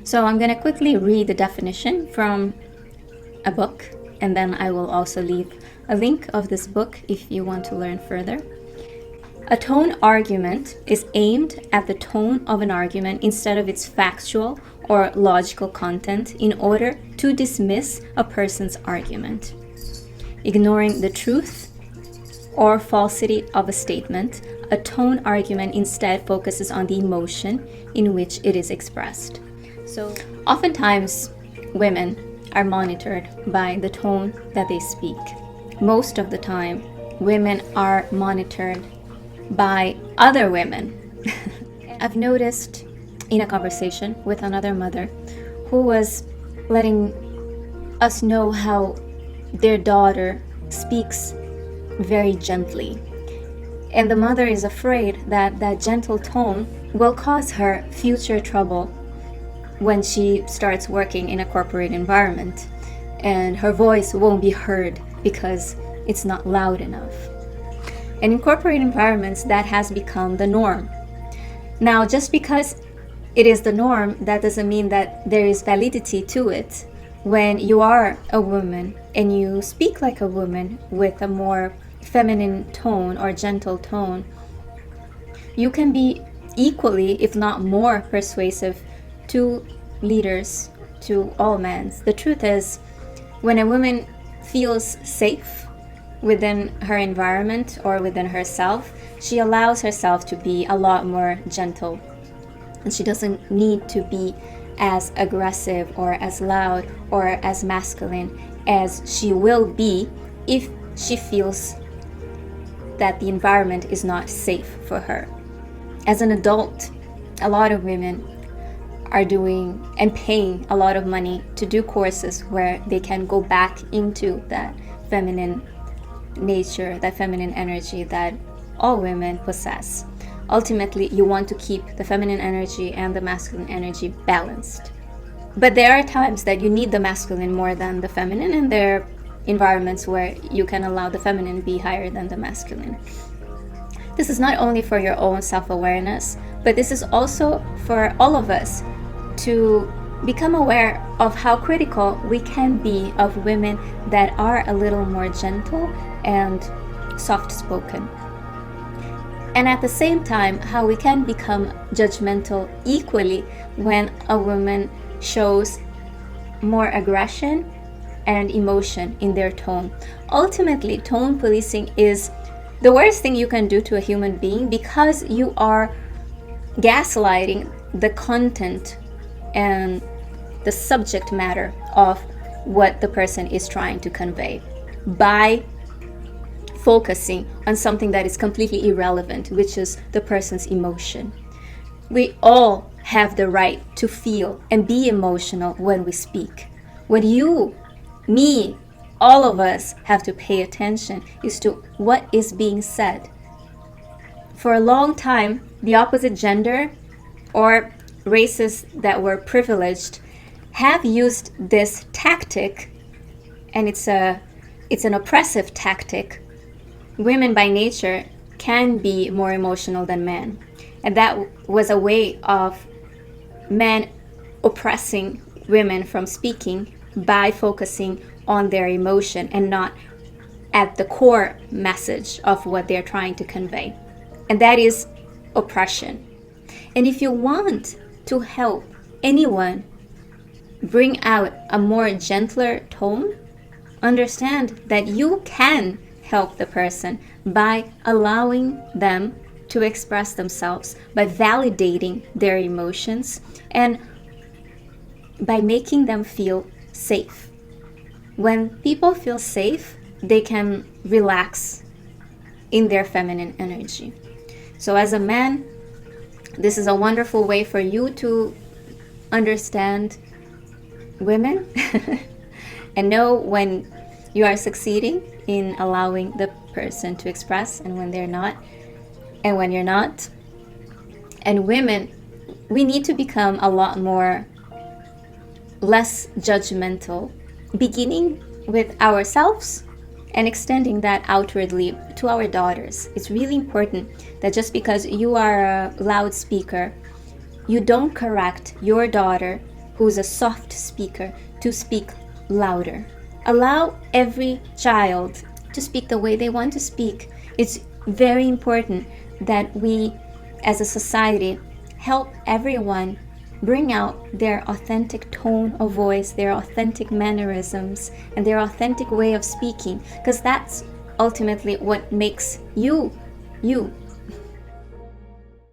So I'm going to quickly read the definition from a book, and then I will also leave a link of this book if you want to learn further. A tone argument is aimed at the tone of an argument instead of its factual or logical content in order to dismiss a person's argument. Ignoring the truth or falsity of a statement, a tone argument instead focuses on the emotion in which it is expressed. So, oftentimes, women are monitored by the tone that they speak. Most of the time, women are monitored by other women. I've noticed in a conversation with another mother who was letting us know how their daughter speaks very gently. And the mother is afraid that that gentle tone will cause her future trouble when she starts working in a corporate environment, and her voice won't be heard because it's not loud enough. And in corporate environments, that has become the norm. Now, just because it is the norm, that doesn't mean that there is validity to it. When you are a woman and you speak like a woman with a more feminine tone or gentle tone, you can be equally, if not more, persuasive to leaders, to all men. The truth is, when a woman feels safe within her environment or within herself, she allows herself to be a lot more gentle. And she doesn't need to be as aggressive or as loud or as masculine as she will be if she feels that the environment is not safe for her. As an adult, a lot of women are doing and paying a lot of money to do courses where they can go back into that feminine nature, that feminine energy that all women possess. Ultimately, you want to keep the feminine energy and the masculine energy balanced. But there are times that you need the masculine more than the feminine, and there are environments where you can allow the feminine be higher than the masculine. This is not only for your own self-awareness, but this is also for all of us to become aware of how critical we can be of women that are a little more gentle and soft-spoken. And at the same time, how we can become judgmental equally when a woman shows more aggression and emotion in their tone. Ultimately, tone policing is the worst thing you can do to a human being because you are gaslighting the content and the subject matter of what the person is trying to convey by focusing on something that is completely irrelevant, which is the person's emotion. We all have the right to feel and be emotional when we speak. What you, me, all of us have to pay attention is to what is being said. For a long time, the opposite gender or races that were privileged have used this tactic, and it's an oppressive tactic. Women by nature can be more emotional than men, and that was a way of men oppressing women from speaking by focusing on their emotion and not at the core message of what they're trying to convey. And that is oppression. And if you want to help anyone bring out a more gentler tone, understand that you can help the person by allowing them to express themselves, by validating their emotions, and by making them feel safe. When people feel safe, they can relax in their feminine energy. So as a man, this is a wonderful way for you to understand women and know when you are succeeding in allowing the person to express and when they're not, and when you're not. And women, we need to become a lot more less judgmental, beginning with ourselves and extending that outwardly to our daughters. It's really important that just because you are a loudspeaker, you don't correct your daughter who's a soft speaker to speak louder. Allow every child to speak the way they want to speak. It's very important that we, as a society, help everyone bring out their authentic tone of voice, their authentic mannerisms, and their authentic way of speaking, because that's ultimately what makes you, you.